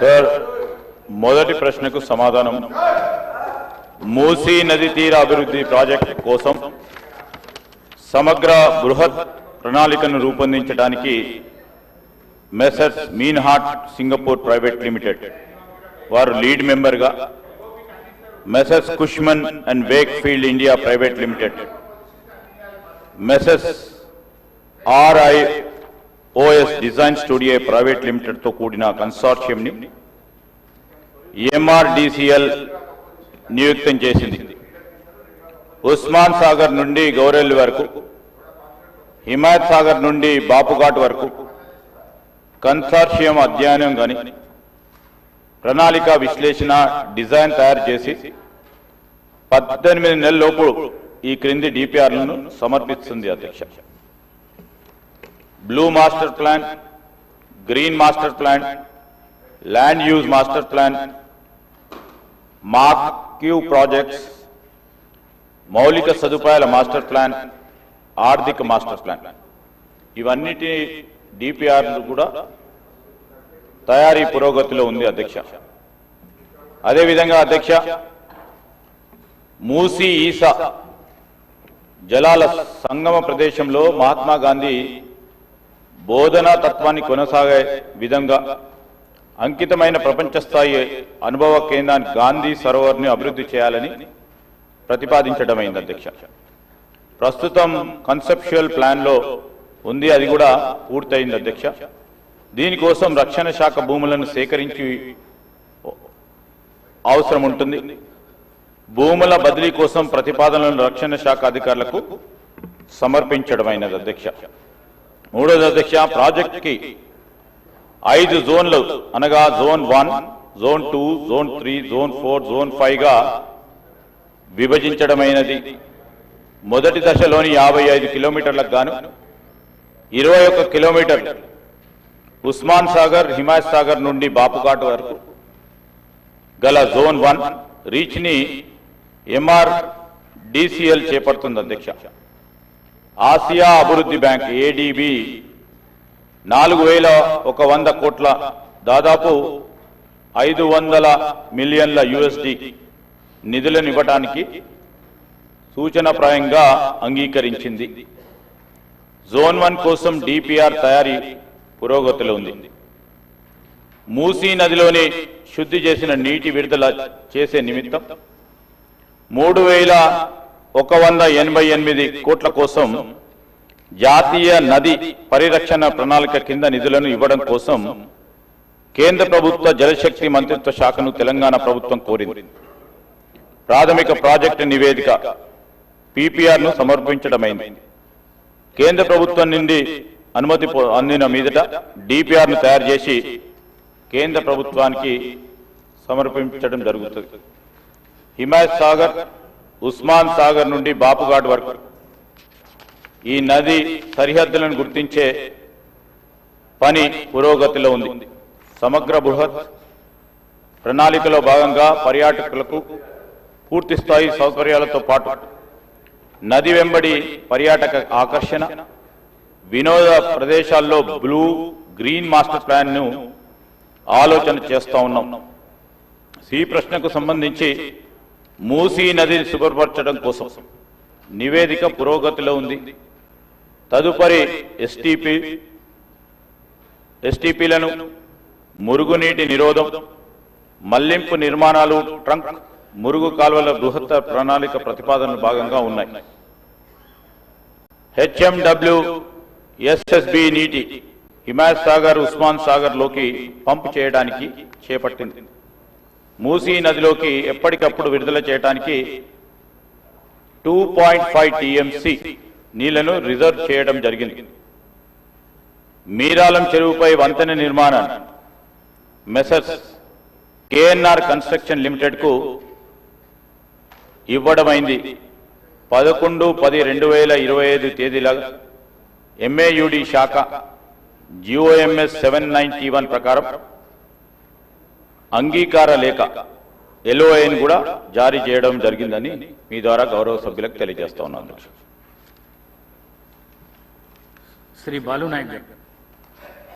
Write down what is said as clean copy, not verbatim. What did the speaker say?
Sir, మొదటి ప్రశ్నకు సమాధానం. మూసీ నది తీర అభివృద్ధి ప్రాజెక్టు కోసం సమగ్ర బృహత్ ప్రణాళికను రూపొందించడానికి Messrs Meinhardt Singapore private limited వారు లీడ్ మెంబర్గా, Messrs Cushman and Wakefield India private limited, Messrs RIOS design studio private limited తో కూడిన కన్సార్షియం ని MRDCL నియుక్తం చేసింది. ఉస్మాన్ సాగర్ నుండి గౌరెల్లి వరకు, హిమాయత్ సాగర్ నుండి బాపుఘాట్ వరకు కన్సార్షియం అధ్యయనం గాని ప్రణాళిక విశ్లేషణ డిజైన్ తయారు చేసి 18 నెలలలోపు ఈ క్రింది డిపిఆర్లను సమర్పిస్తుంది. అధ్యక్ష, blue master plan, green master plan, land use master plan, marquee projects, మౌలిక సదుపాయాల మాస్టర్ ప్లాన్, ఆర్థిక మాస్టర్ ప్లాన్, ఇవన్నిటి డిపిఆర్లు కూడా తయారీ పురోగతిలో ఉంది. అధ్యక్ష, అదేవిధంగా అధ్యక్ష, మూసీ ఈసా జలాల సంగమ ప్రదేశంలో మహాత్మా గాంధీ బోధనా తత్వాన్ని కొనసాగే విధంగా అంకితమైన ప్రపంచ స్థాయి అనుభవ కేంద్రాన్ని గాంధీ సరోవర్ని అభివృద్ధి చేయాలని ప్రతిపాదించడమైంది. అధ్యక్ష, ప్రస్తుతం కన్సెప్చువల్ ప్లాన్ లో ఉంది, అది కూడా పూర్తయింది. అధ్యక్ష, దీనికోసం రక్షణ శాఖ భూములను సేకరించి అవసరం ఉంటుంది. భూముల బదిలీ కోసం ప్రతిపాదనలను రక్షణ శాఖ అధికారులకు సమర్పించడమైనది. అధ్యక్ష, మూడోది అధ్యక్ష, ప్రాజెక్టుకి 5 జోన్లు అనగా zone 1, zone 2, zone 3, zone 4, zone 5 గా విభజించడమైనది. మొదటి దశలోని 55 కిలోమీటర్లకు గాను 21 కిలోమీటర్లు ఉస్మాన్ సాగర్, హిమాయత్ సాగర్ నుండి బాపుఘాట్ వరకు గల జోన్ 1 రీచ్ ని MRDCL చేపడుతుంది. అధ్యక్ష, ఆసియా అభివృద్ధి బ్యాంక్ ADB 4100 కోట్ల దాదాపు 500 మిలియన్ల USD నిధులను ఇవ్వడానికి సూచనప్రాయంగా అంగీకరించింది. జోన్ 1 కోసం DPR తయారీ పురోగతిలో ఉంది. మూసీ నదిలోని శుద్ధి చేసిన నీటి విడుదల చేసే నిమిత్తం 3188 కోట్ల కోసం జాతీయ నది పరిరక్షణ ప్రణాళిక కింద నిధులను ఇవ్వడం కోసం కేంద్ర ప్రభుత్వ జలశక్తి మంత్రిత్వ శాఖను తెలంగాణ ప్రభుత్వం కోరింది. ప్రాథమిక ప్రాజెక్టు నివేదిక PPR ను సమర్పించడమైంది. కేంద్ర ప్రభుత్వం నుండి అనుమతి అందిన మీదట DPR ను తయారు చేసి కేంద్ర ప్రభుత్వానికి సమర్పించడం జరుగుతుంది. హిమాయత్ సాగర్, ఉస్మాన్ సాగర్ నుండి బాపుఘాట్ వరకు ఈ నది సరిహద్దులను గుర్తించే పని పురోగతిలో ఉంది. సమగ్ర బృహత్ ప్రణాళికలో భాగంగా పర్యాటకులకు పూర్తి స్థాయి సౌకర్యాలతో పాటు నది వెంబడి పర్యాటక ఆకర్షణ, వినోద ప్రదేశాల్లో బ్లూ, గ్రీన్ మాస్టర్ ప్లాన్ ను ఆలోచన చేస్తా ఉన్నాం. ఈ ప్రశ్నకు సంబంధించి మూసీ నదిని శుభ్రపరచడం కోసం నివేదిక పురోగతిలో ఉంది. తదుపరి STPలను, మురుగునీటి నిరోధం, మళ్లింపు నిర్మాణాలు, ట్రంక్ మురుగు కాలువల బృహత్ ప్రణాళిక ప్రతిపాదనలు భాగంగా ఉన్నాయి. HMW SSB నీటి హిమాయత్ సాగర్, ఉస్మాన్ సాగర్ లోకి పంపు చేయడానికి చేపట్టింది. మూసీ నదిలోకి ఎప్పటికప్పుడు విడుదల చేయడానికి 2.5 TMC నీళ్లను రిజర్వ్ చేయడం జరిగింది. మీరాలం చెరువుపై వంతెన నిర్మాణాన్ని మెసర్స్ KNR కన్స్ట్రక్షన్ లిమిటెడ్ కు ఇవ్వడమైంది. 11/10/2025 తేదీల MAUD శాఖ GOMS 791 ప్రకారం అంగీకార లేఖ LOI ని కూడా జారీ చేయడం జరిగిందని మీ ద్వారా గౌరవ సభ్యులకు తెలియజేస్తా ఉన్నాను. శ్రీ బాలు నాయక్ గారు.